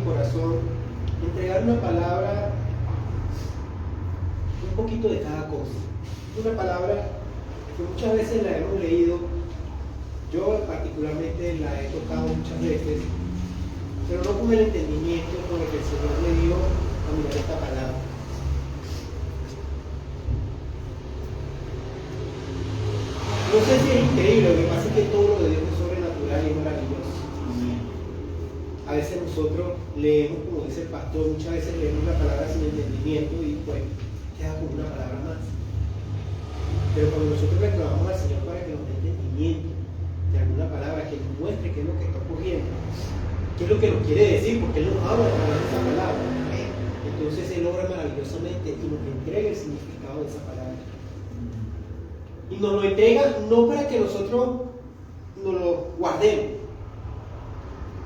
corazón entregar una palabra, un poquito de cada cosa. Una palabra que muchas veces la hemos leído, yo particularmente la he tocado muchas veces, pero no con el entendimiento con el que el Señor me dio a mirar esta palabra. No sé si es increíble, lo que pasa es que todo lo de Dios es sobrenatural y es maravilloso. A veces nosotros leemos, como dice el pastor, muchas veces leemos una palabra sin entendimiento y pues queda como una palabra más. Pero cuando nosotros reclamamos al Señor para que nos dé entendimiento de alguna palabra, que nos muestre qué es lo que está ocurriendo, qué es lo que nos quiere decir, porque Él nos habla a través de esa palabra, entonces Él obra maravillosamente y nos entrega el significado de esa palabra. Y nos lo entrega no para que nosotros nos lo guardemos,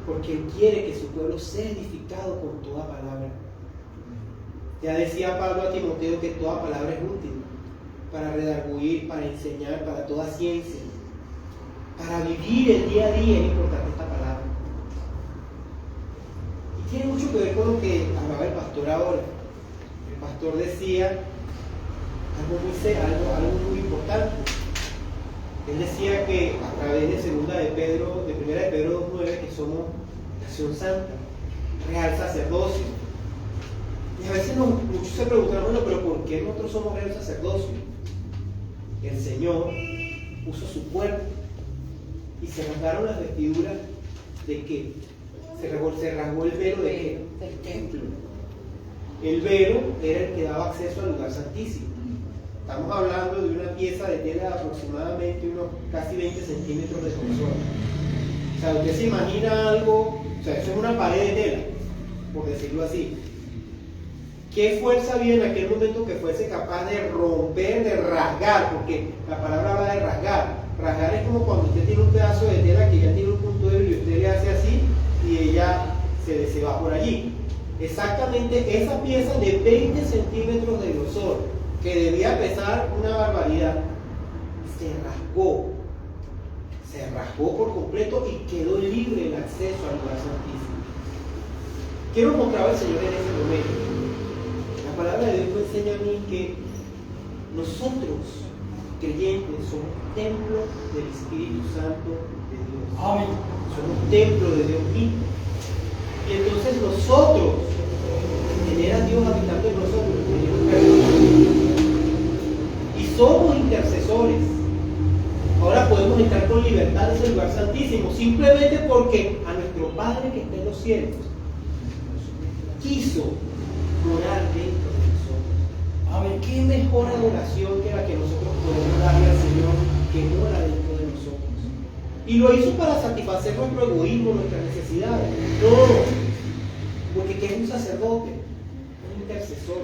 porque Él quiere que su pueblo sea edificado con toda palabra. Ya decía Pablo a Timoteo que toda palabra es útil para redarguir, para enseñar, para toda ciencia, para vivir el día a día. Es importante esta palabra. Y tiene mucho que ver con lo que hablaba el pastor ahora. El pastor decía algo muy importante. Él decía que a través de primera de Pedro 2:9, que somos nación santa, real sacerdocio. Y a veces muchos se preguntan, bueno, pero ¿por qué nosotros somos real sacerdocio? El Señor puso su cuerpo y se rasgaron las vestiduras de qué? Se rasgó el velo de qué? Del templo. El velo era el que daba acceso al lugar santísimo. Estamos hablando de una pieza de tela de aproximadamente unos casi 20 centímetros de grosor. O sea, usted se imagina algo, o sea, eso es una pared de tela, por decirlo así. ¿Qué fuerza había en aquel momento que fuese capaz de romper, de rasgar? Porque la palabra habla de rasgar. Rasgar es como cuando usted tiene un pedazo de tela que ya tiene un punto débil y usted le hace así y ella se va por allí. Exactamente esa pieza de 20 centímetros de grosor, que debía pesar una barbaridad, se rasgó por completo y quedó libre el acceso al lugar santísimo. ¿Qué nos mostraba el Señor en ese momento? La palabra de Dios me enseña a mí que nosotros, creyentes, somos templo del Espíritu Santo de Dios. Amén. Somos templo de Dios mismo. Y entonces nosotros, tener a Dios habitando en nosotros, y somos intercesores. Ahora podemos estar con libertad en el lugar santísimo, simplemente porque a nuestro Padre que está en los cielos quiso morar dentro de nosotros. A ver, ¿qué mejor adoración que la que nosotros podemos darle al Señor que mora dentro de nosotros? Y lo hizo para satisfacer nuestro egoísmo, nuestras necesidades. No, porque ¿qué es un sacerdote? Un intercesor.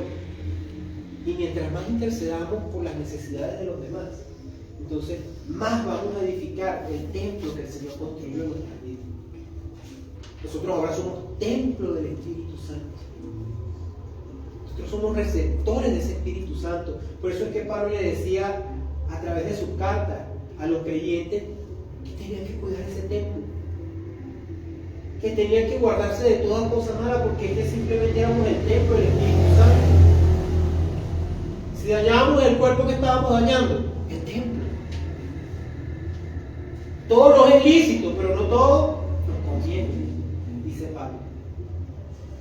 Y mientras más intercedamos por las necesidades de los demás, entonces más vamos a edificar el templo que el Señor construyó en nuestras vidas. Nosotros ahora somos templo del Espíritu Santo. Nosotros somos receptores de ese Espíritu Santo. Por eso es que Pablo le decía a través de sus cartas a los creyentes que tenían que cuidar ese templo, que tenían que guardarse de toda cosa mala, porque es que simplemente éramos el templo del Espíritu Santo. Si dañábamos el cuerpo, que estábamos dañando el templo. Todo nos es lícito, pero no todo nos conviene, dice Pablo.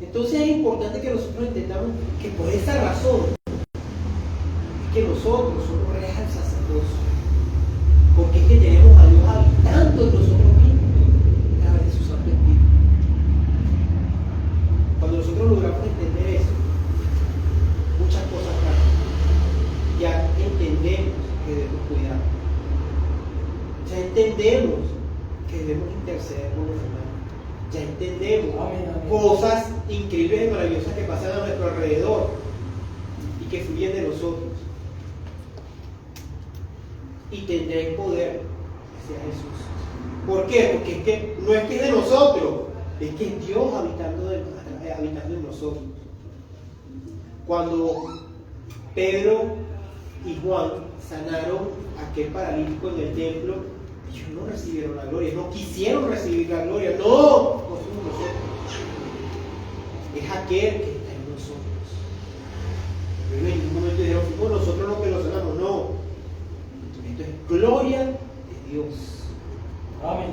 Entonces es importante que nosotros entendamos que por esa razón es que nosotros somos real sacerdocio, porque es que tenemos a Dios habitando en nosotros mismos a través de su Santo Espíritu. Cuando nosotros logramos entender eso, muchas cosas cambian. Ya entendemos que debemos cuidar. Ya entendemos que debemos interceder por los demás. Ya entendemos cosas increíbles y maravillosas que pasan a nuestro alrededor y que fluyen de nosotros. Y tendré poder hacia Jesús. ¿Por qué? Porque es que no es que es de nosotros, es que es Dios habitando en nosotros. Cuando Pedro y Juan sanaron a aquel paralítico en el templo, ellos no recibieron la gloria, no quisieron recibir la gloria, no fuimos nosotros. es aquel que está en nosotros. Pero en ningún momento dijeron, fuimos nosotros los que lo sanamos. No. Esto es gloria de Dios. Amén.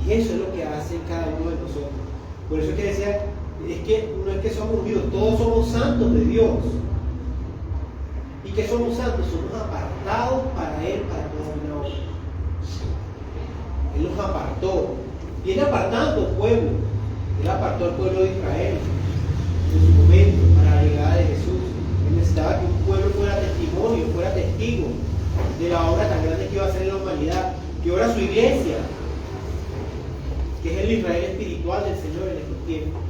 Y eso es lo que hace cada uno de nosotros. Por eso es que decía, no es que somos unidos, todos somos santos de Dios. ¿Y que somos santos? Somos apartados para Él, para toda buena obra. Él los apartó. Viene apartando pueblo. Él apartó al pueblo de Israel en su momento para la llegada de Jesús. Él necesitaba que un pueblo fuera testimonio, fuera testigo de la obra tan grande que iba a hacer en la humanidad. Que ahora su iglesia, que es el Israel espiritual del Señor en estos tiempos.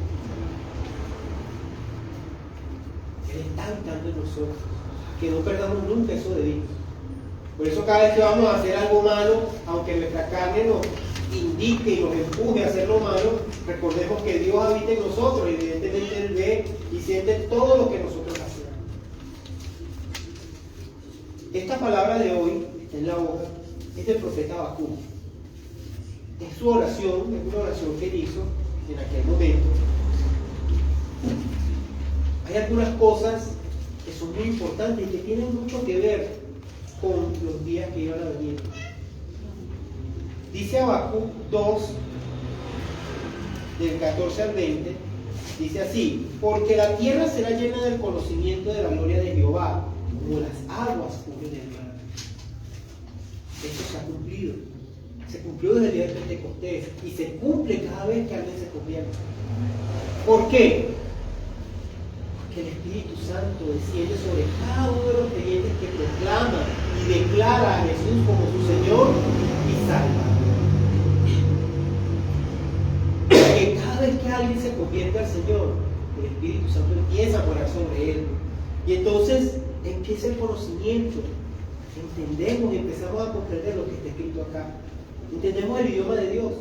Él está habitando en nosotros. Que no perdamos nunca eso de vista. Por eso cada vez que vamos a hacer algo malo, aunque nuestra carne nos indique y nos empuje a hacer lo malo, recordemos que Dios habita en nosotros y evidentemente Él ve y siente todo lo que nosotros hacemos. Esta palabra de hoy, está en la hoja, es del profeta Habacuc. Es su oración, es una oración que él hizo en aquel momento. Hay algunas cosas que son muy importantes y que tienen mucho que ver con los días que iban a venir. Dice Habacuc 2, del 14 al 20, dice así: porque la tierra será llena del conocimiento de la gloria de Jehová, como las aguas cubren el mar. Esto se ha cumplido. Se cumplió desde el día de Pentecostés y se cumple cada vez que alguien se convierte. ¿Por qué? Porque el Espíritu Santo desciende sobre cada uno de los creyentes que proclama y declara a Jesús como su Señor y Salvador. Que cada vez que alguien se convierte al Señor, el Espíritu Santo empieza a morar sobre él. Y entonces empieza el conocimiento. Entendemos y empezamos a comprender lo que está escrito acá. Entendemos el idioma de Dios.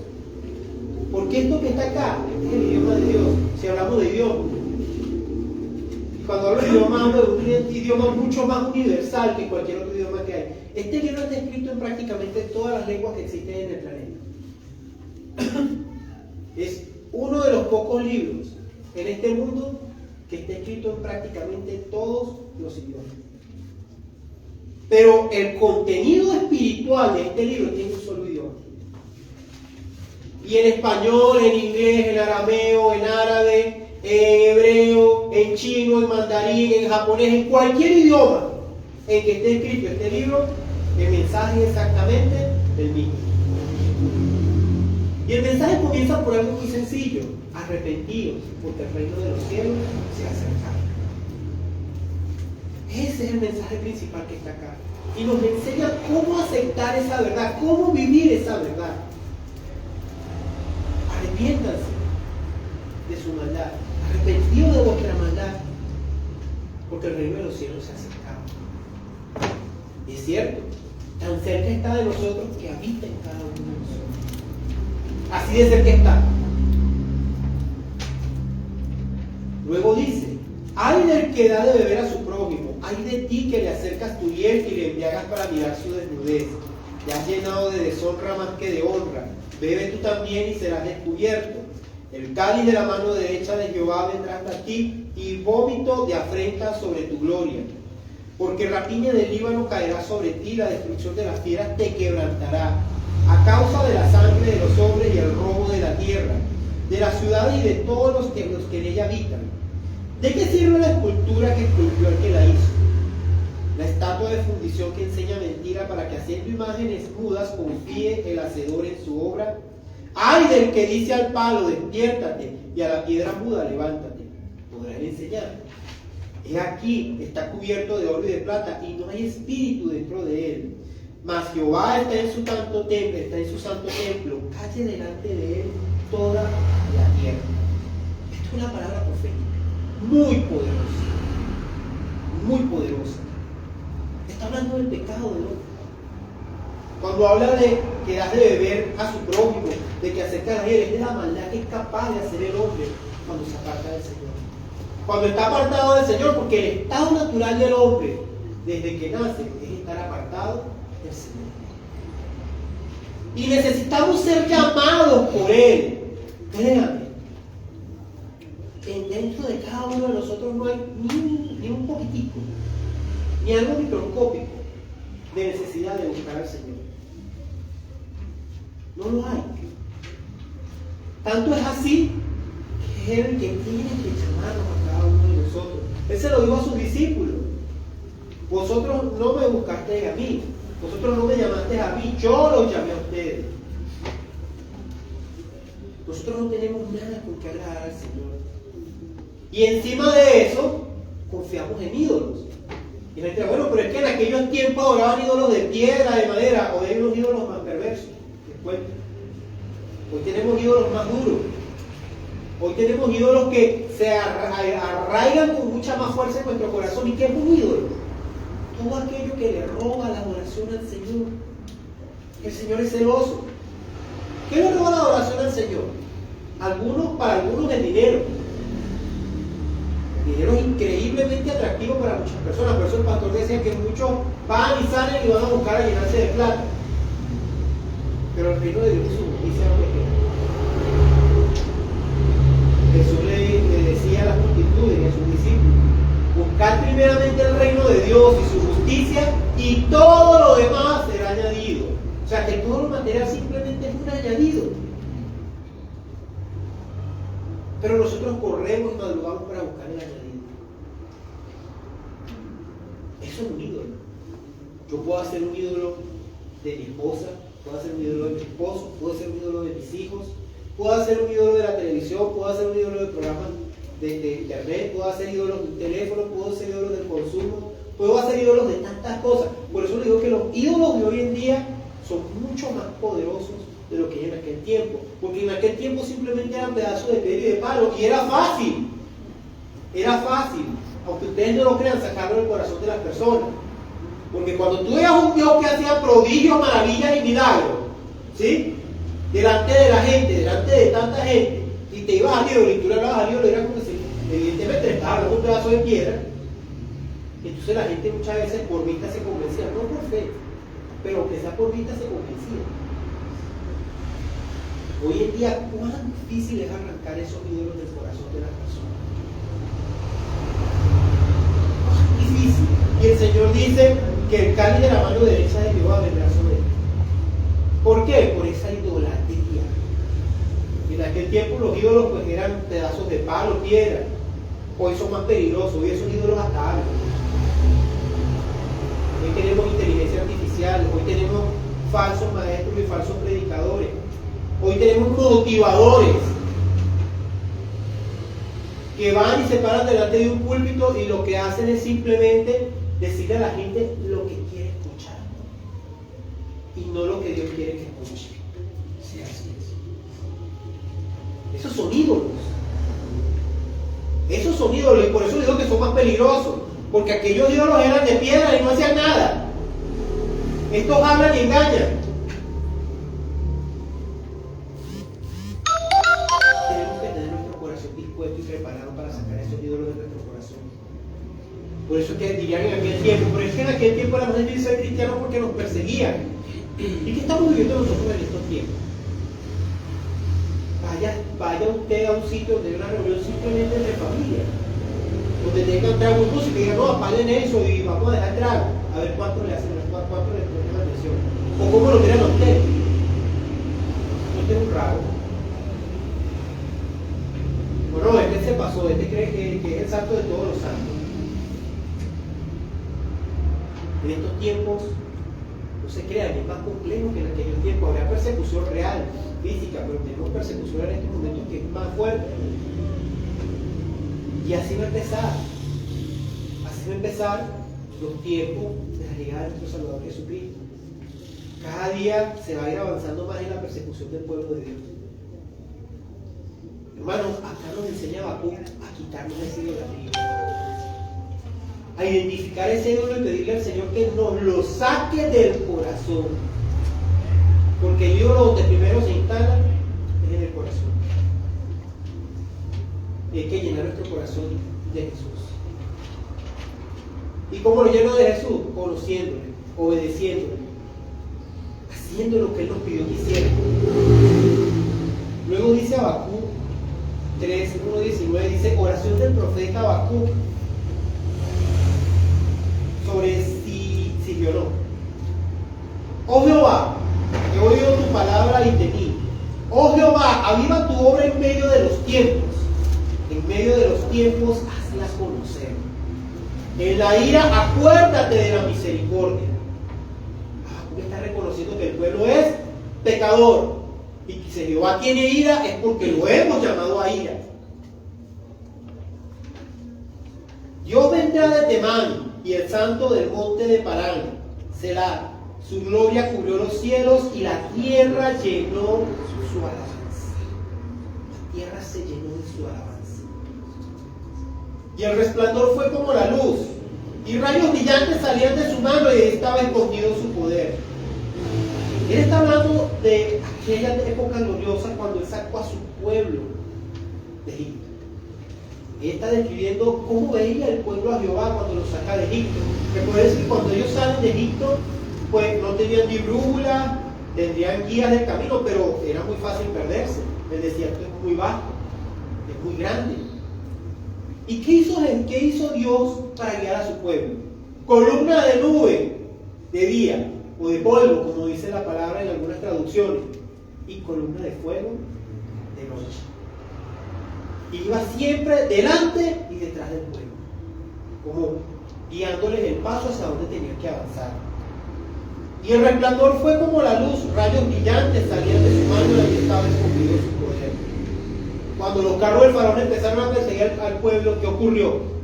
Porque esto que está acá es el idioma de Dios. Si hablamos de idioma, y cuando hablo de idioma, hablo de un idioma mucho más universal que cualquier otro idioma que hay. Este libro está escrito en prácticamente todas las lenguas que existen en el planeta. Es uno de los pocos libros en este mundo que está escrito en prácticamente todos los idiomas. Pero el contenido espiritual de este libro tiene un solo idioma. Y en español, en inglés, en arameo, en árabe, en hebreo, en chino, en mandarín, en japonés, en cualquier idioma en que esté escrito este libro, el mensaje es exactamente el mismo. Y el mensaje comienza por algo muy sencillo: arrepentidos, porque el reino de los cielos se ha acercado. Ese es el mensaje principal que está acá. Y nos enseña cómo aceptar esa verdad, cómo vivir esa verdad. Arrepiéntanse de su maldad, arrepentidos de vuestra maldad, porque el reino de los cielos se ha acercado. Y es cierto, tan cerca está de nosotros que habita en cada uno de nosotros. Así de cerca está. Luego dice: ay del que da de beber a su prójimo, ay de ti que le acercas tu hiel y le embriagas para mirar su desnudez. Te has llenado de deshonra más que de honra. Bebe tú también y serás descubierto. El cáliz de la mano derecha de Jehová vendrá hasta ti, y vómito de afrenta sobre tu gloria. Porque rapiña del Líbano caerá sobre ti, la destrucción de las fieras te quebrantará, a causa de la sangre de los hombres y el robo de la tierra, de la ciudad y de todos los que en ella habitan. ¿De qué sirve la escultura que esculpió el que la hizo? La estatua de fundición que enseña mentira para que haciendo imágenes mudas confíe el hacedor en su obra. ¡Ay del que dice al palo, despiértate! Y a la piedra muda, levántate! ¿Podrá él enseñar? He aquí, está cubierto de oro y de plata, y no hay espíritu dentro de él. Mas Jehová está en su santo templo, calle delante de él toda la tierra. Esto es una palabra profética, muy poderosa, muy poderosa. Está hablando del pecado del hombre. Cuando habla de que das de beber a su prójimo, de que acerca a él, es de la maldad que es capaz de hacer el hombre cuando se aparta del Señor. Cuando está apartado del Señor, porque el estado natural del hombre, desde que nace, es estar apartado del Señor. Y necesitamos ser llamados por Él. Créame. dentro de cada uno de nosotros no hay ni un poquitico, ni algo microscópico de necesidad de buscar al Señor. No lo hay. Tanto es así que es el que tiene que llamarnos a cada uno de nosotros. Él se lo dijo a sus discípulos: vosotros no me buscasteis a mí, vosotros no me llamasteis a mí, yo los llamé a ustedes. Nosotros no tenemos nada con que agradar al Señor. Y encima de eso, confiamos en ídolos. Y la gente dice: bueno, pero es que en aquellos tiempos adoraban ídolos de piedra, de madera, o de unos ídolos más perversos. Después, hoy tenemos ídolos más duros. Hoy tenemos ídolos que se arraigan con mucha más fuerza en nuestro corazón. ¿Y qué es un ídolo? Todo aquello que le roba la adoración al Señor. El Señor es celoso. ¿Qué le roba la adoración al Señor? Para algunos el dinero. El dinero es increíblemente atractivo para muchas personas. Por eso el pastor decía que muchos van y salen y van a buscar a llenarse de plata. Pero el reino de Dios y su justicia no le queda. Jesús le decía a las multitudes y a sus discípulos: buscad primeramente el reino de Dios y su justicia, y todo lo demás será añadido. O sea que todo lo material simplemente es un añadido. Pero nosotros corremos y madrugamos para buscar el añadido. Eso es un ídolo. Yo puedo hacer un ídolo de mi esposa, puedo hacer un ídolo de mi esposo, puedo hacer un ídolo de mis hijos, puedo hacer un ídolo de la televisión, puedo hacer un ídolo de programas de internet, puedo hacer ídolos de un teléfono, puedo hacer ídolos del consumo, puedo hacer ídolos de tantas cosas. Por eso le digo que los ídolos de hoy en día son mucho más poderosos de lo que en aquel tiempo, porque en aquel tiempo simplemente eran pedazos de piedra y de palo, y era fácil, aunque ustedes no lo crean, sacarlo del corazón de las personas. Porque cuando tú veas un Dios que hacía prodigios, maravillas y milagros, ¿sí?, delante de la gente, delante de tanta gente, y te ibas al ídolo y tú le hablabas al ídolo, era como si evidentemente le estabas hablando un pedazo de piedra. Entonces la gente muchas veces por vista se convencía, no por fe, pero aunque sea por vista se convencía. Hoy en día, ¿cuán difícil es arrancar esos ídolos del corazón de las personas? ¿Cuán difícil? Y el Señor dice que el cáliz de la mano derecha de Jehová vendrá sobre él. ¿Por qué? Por esa idolatría. En aquel tiempo los ídolos pues eran pedazos de palo, piedra. Hoy son más peligrosos, hoy esos ídolos hasta algo. Hoy tenemos inteligencia artificial, hoy tenemos falsos maestros y falsos predicadores. Hoy tenemos motivadores que van y se paran delante de un púlpito y lo que hacen es simplemente decirle a la gente lo que quiere escuchar y no lo que Dios quiere que escuche. Sí, así es. Esos son ídolos. Esos son ídolos, y por eso digo que son más peligrosos, porque aquellos ídolos eran de piedra y no hacían nada. Estos hablan y engañan. Y preparado para sacar esos ídolos de nuestro corazón. Por eso es que dirían en aquel tiempo, pero es que en aquel tiempo era más difícil ser cristiano porque nos perseguían. ¿Y qué estamos viviendo nosotros en estos tiempos? Vaya usted a un sitio donde hay una reunión simplemente de familia, donde tengan trago y música y digan: no, apaguen eso y vamos a dejar trago, a ver cuánto le hacen, cuánto le ponen atención, o cómo lo miran a usted. Usted es un raro. Bueno, este se pasó, este cree que es el santo de todos los santos. En estos tiempos, no se crean, es más complejo que en aquellos tiempos. Habrá persecución real, física, pero tenemos persecución en estos momentos que es más fuerte. Y así va a empezar. Así va a empezar los tiempos de la llegada de nuestro Salvador Jesucristo. Cada día se va a ir avanzando más en la persecución del pueblo de Dios. Hermanos, acá nos enseña Habacuc a quitarnos ese idolatría, a identificar ese ídolo y pedirle al Señor que nos lo saque del corazón, porque el ídolo donde primero se instala es en el corazón, y hay que llenar nuestro corazón de Jesús. ¿Y cómo lo lleno de Jesús? Conociéndole, obedeciéndole, haciendo lo que Él nos pidió que hiciera. Luego dice Habacuc, 3, 1, 19 dice, oración del profeta Habacuc sobre Sigionó. Oh Jehová, he oído tu palabra y temí. Oh Jehová, aviva tu obra en medio de los tiempos. En medio de los tiempos, hazlas conocer. En la ira, acuérdate de la misericordia. Habacuc está reconociendo que el pueblo es pecador. Y que si Jehová tiene ira es porque lo hemos llamado a ira. Dios vendrá de Temán y el santo del monte de Parán. Selah. Su gloria cubrió los cielos y la tierra llenó su alabanza. La tierra se llenó de su alabanza. Y el resplandor fue como la luz. Y rayos brillantes salían de su mano y estaba escondido su poder. Él está hablando de aquella época gloriosa cuando él sacó a su pueblo de Egipto. Él está describiendo cómo veía el pueblo a Jehová cuando lo saca de Egipto. Recuerden que cuando ellos salen de Egipto, pues no tenían ni brújula, tendrían guías del camino, pero era muy fácil perderse. El desierto es muy bajo, es muy grande. ¿Y qué hizo Dios para guiar a su pueblo? Columna de nube de día, o de polvo, como dice la palabra en algunas traducciones, y columna de fuego de noche. Y iba siempre delante y detrás del pueblo, como guiándoles el paso hacia donde tenían que avanzar. Y el resplandor fue como la luz, rayos brillantes salían de su mano y allí estaba escondido su poder. Cuando los carros del faraón empezaron a perseguir al pueblo, ¿qué ocurrió?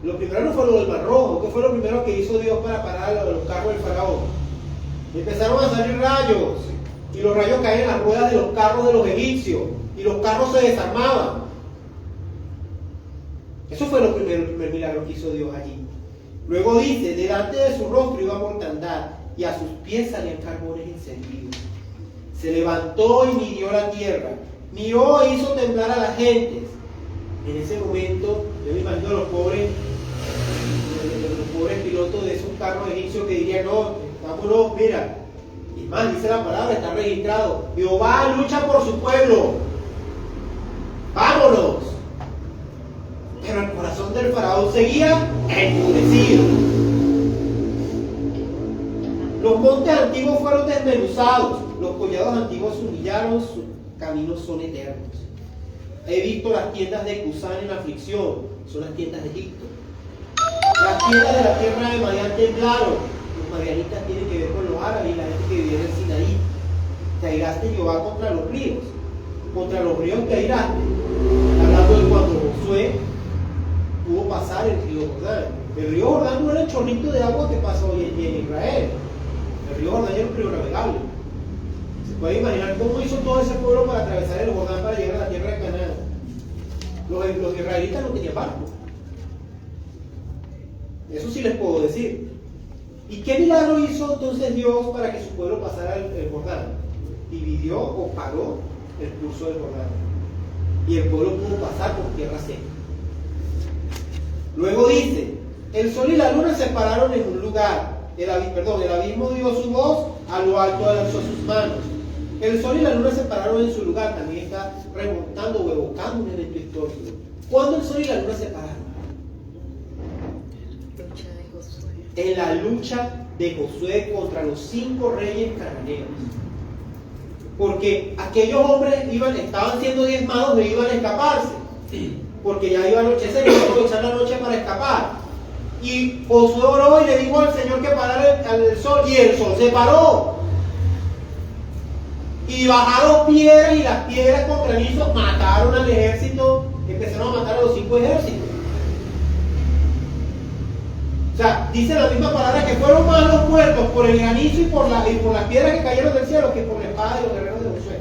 Lo primero no fue lo del Mar Rojo. ¿Qué fue lo primero que hizo Dios para parar a los carros del faraón? Empezaron a salir rayos, y los rayos caían en las ruedas de los carros de los egipcios, y los carros se desarmaban. Eso fue el primer milagro que hizo Dios allí. Luego dice, delante de su rostro iba mortandad, y a sus pies salían carbones encendidos. Se levantó y midió la tierra, miró e hizo temblar a las gentes. En ese momento, yo me imagino a los pobres pilotos de esos carros egipcios que dirían, no, vámonos, mira. Y más, dice la palabra, está registrado, Jehová lucha por su pueblo, vámonos. Pero el corazón del faraón seguía endurecido. Los montes antiguos fueron desmenuzados, los collados antiguos se humillaron, sus caminos son eternos. He visto las tiendas de Cusán en aflicción, son las tiendas de Egipto. Las tiendas de la tierra de Madián temblaron. Los madianitas tienen que ver con los árabes y la gente que vivía en el Sinaí. Te airaste Jehová contra los ríos te airaste. Hablando de cuando Josué pudo pasar el río Jordán. El río Jordán no era el chorrito de agua que pasó hoy en Israel. El río Jordán era un río navegable. Se puede imaginar cómo hizo todo ese pueblo para atravesar el Jordán para llegar a la tierra de Canaán. Los israelitas no tenían barco. Eso sí les puedo decir. ¿Y qué milagro hizo entonces Dios para que su pueblo pasara el Jordán? Dividió o paró el curso del Jordán. Y el pueblo pudo pasar por tierra seca. Luego dice, el sol y la luna se pararon en un lugar. El abismo dio su voz, a lo alto alzó sus manos. El sol y la luna se pararon en su lugar. También está remontando o evocando un evento histórico. ¿Cuándo el sol y la luna se pararon? En la lucha de Josué contra los 5 reyes cananeos. Porque aquellos hombres estaban siendo diezmados e iban a escaparse. Porque ya iba a anochecer y iban a aprovechar la noche para escapar. Y Josué oró y le dijo al Señor que parara el sol, y el sol se paró. Y bajaron piedras, y las piedras con granizo mataron al ejército, empezaron a matar a los 5 ejércitos. O sea, dice la misma palabra que fueron más los muertos por el granizo y por las piedras que cayeron del cielo que por la espada de los guerreros de Josué.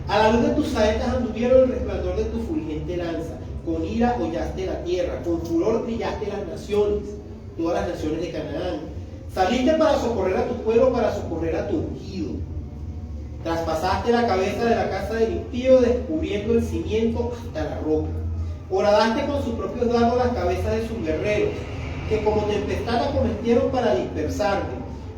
A la luz de tus saetas anduvieron el resplandor de tu fulgente lanza. Con ira hollaste la tierra, con furor brillaste las naciones, todas las naciones de Canaán. Saliste para socorrer a tu pueblo, para socorrer a tu ungido. Traspasaste la cabeza de la casa del impío, descubriendo el cimiento hasta la roca. Horadaste con sus propios dardos las cabezas de sus guerreros, que como tempestad la cometieron para dispersarte,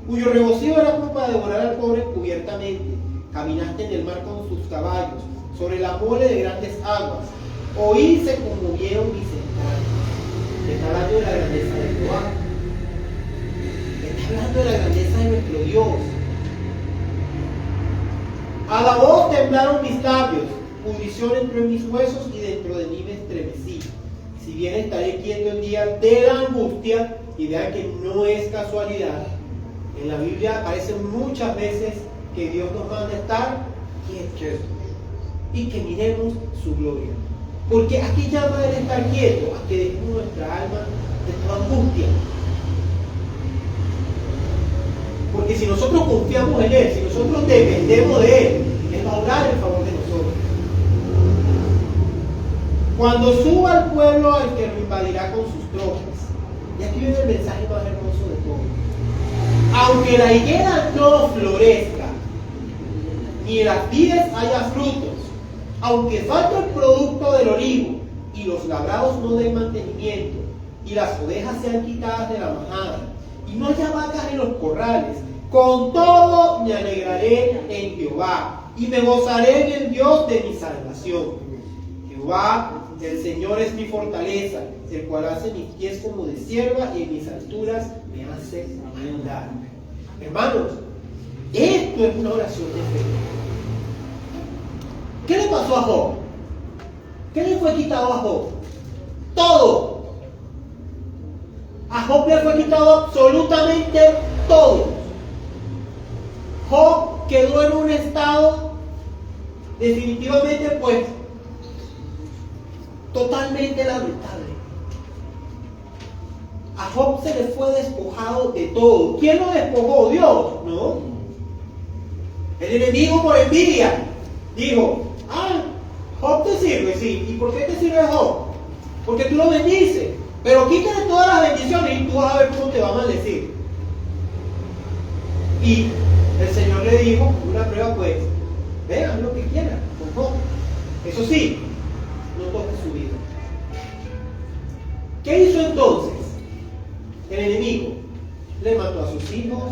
cuyo regocijo era como para devorar al pobre encubiertamente. Caminaste en el mar con sus caballos, sobre la mole de grandes aguas. Oí se conmovieron mis entrañas. Está hablando de la grandeza de Jehová. Está hablando de la grandeza de nuestro Dios. A la voz temblaron mis labios, pudrición entró en mis huesos y dentro de mí me estremecí. Si bien estaré quieto el día de la angustia, y vean que no es casualidad, en la Biblia aparece muchas veces que Dios nos manda a estar quietos y que miremos su gloria. Porque aquí llama Él estar quieto, a que dejemos nuestra alma de toda angustia. Porque si nosotros confiamos en Él, si nosotros dependemos de Él, Él va a obrar en favor de nosotros. Cuando suba al pueblo al que lo invadirá con sus tropas. Y aquí viene el mensaje más hermoso de todo. Aunque la higuera no florezca, ni en las vides haya frutos, aunque falte el producto del olivo, y los labrados no den mantenimiento, y las ovejas sean quitadas de la majada, y no haya vacas en los corrales, con todo me alegraré en Jehová, y me gozaré en el Dios de mi salvación. Jehová, el Señor es mi fortaleza, el cual hace mis pies como de sierva, y en mis alturas me hace andar. Hermanos, esto es una oración de fe. ¿Qué le pasó a Job? ¿Qué le fue quitado a Job? Todo. A Job le fue quitado absolutamente todo. Job quedó en un estado definitivamente, pues, totalmente lamentable. A Job se le fue despojado de todo. ¿Quién lo despojó? Dios, ¿no? El enemigo por envidia dijo: Job te sirve, sí. ¿Y por qué te sirve Job? Porque tú lo bendices. Pero quítale todas las bendiciones y tú vas a ver cómo te va a maldecir. Y el Señor le dijo, una prueba, pues, vean lo que quieran con Job. Eso sí, no toque su vida. ¿Qué hizo entonces? El enemigo le mató a sus hijos,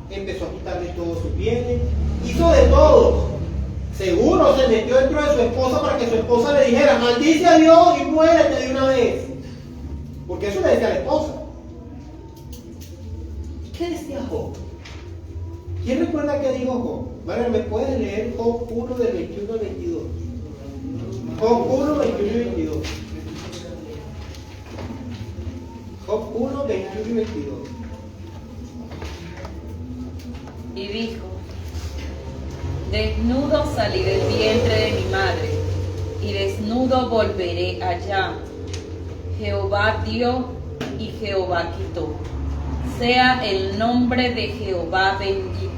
empezó a quitarle todos sus bienes, hizo de todo. Seguro se metió dentro de su esposa para que su esposa le dijera: maldice a Dios y muérete de una vez. Porque eso le decía a la esposa. ¿Qué decía Job? ¿Quién recuerda qué dijo Job? Vale, ¿me puedes leer Job 1 del 21 al 22? Job 1, 21 y 22. Job 1, 21 y 22. Y dijo: desnudo salí del vientre de mi madre, y desnudo volveré allá. Jehová dio y Jehová quitó. Sea el nombre de Jehová bendito.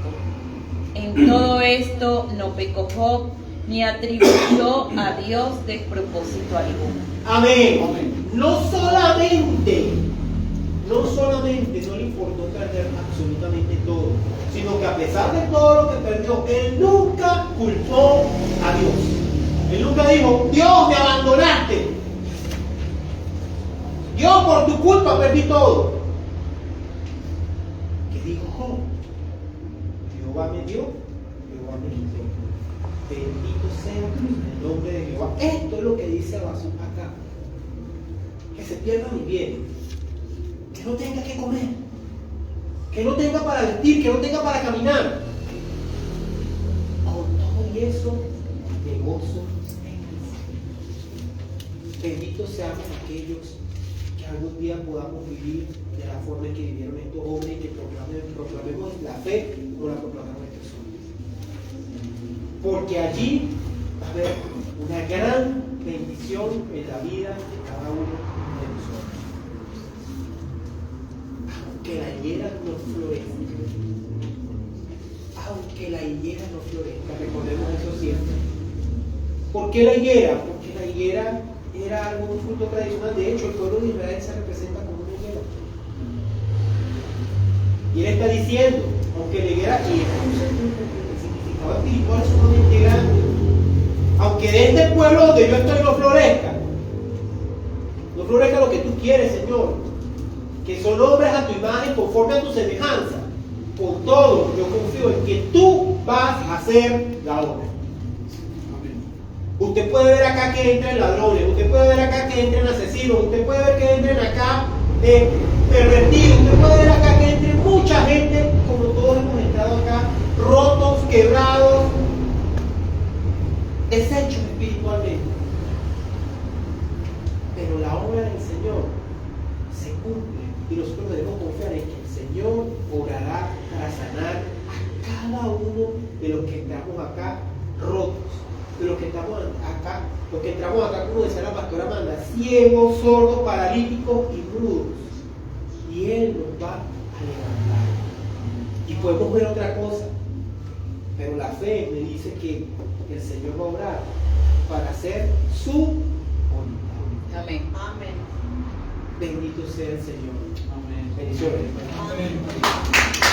En todo esto no pecó Job, ni atribuyó a Dios despropósito alguno. Amén. Amén. No solamente no le importó perder absolutamente todo, sino que a pesar de todo lo que perdió, él nunca culpó a Dios. Él nunca dijo: Dios, me abandonaste. Dios, por tu culpa perdí todo. ¿Qué dijo Job? Jehová me dio, Jehová me quitó. Bendito sea el nombre de Jehová. Esto es lo que dice Habacuc acá. Que se pierda mi bien, que no tenga que comer, que no tenga para vestir, que no tenga para caminar. Con todo y eso, de gozo en el Señor. Benditos seamos aquellos que algún día podamos vivir de la forma en que vivieron estos hombres, y que proclamemos la fe como la proclamaron estos hombres. Porque allí va a haber una gran bendición en la vida de cada uno de nosotros. Aunque la higuera no florezca, recordemos eso siempre. ¿Por qué la higuera? Porque la higuera era algo, un fruto tradicional. De hecho, el pueblo de Israel se representa como una higuera. Y él está diciendo, aunque la higuera, y el significado espiritual es sumamente grande, aunque de este pueblo donde yo estoy no florezca lo que tú quieres, Señor, que son hombres a tu imagen, conforme a tu semejanza, con todo yo confío en que tú vas a hacer la obra. Usted puede ver acá que entran ladrones, usted puede ver acá que entran asesinos, usted puede ver que entren acá pervertidos, usted puede ver acá que entre mucha gente, como todos hemos entrado acá, rotos, quebrados, deshechos espiritualmente. Pero la obra del Señor se cumple y nosotros debemos confiar en que el Señor obrará para sanar a cada uno de los que entramos acá rotos, de los que estamos acá, los que entramos acá, como decía la pastora Amanda, ciegos, sordos, paralíticos y mudos. Y Él nos va a levantar. Y podemos ver otra cosa, pero la fe me dice que el Señor va a obrar para hacer su voluntad. Amén. Amén. Bendito sea el Señor. Amén. Bendiciones. Amén.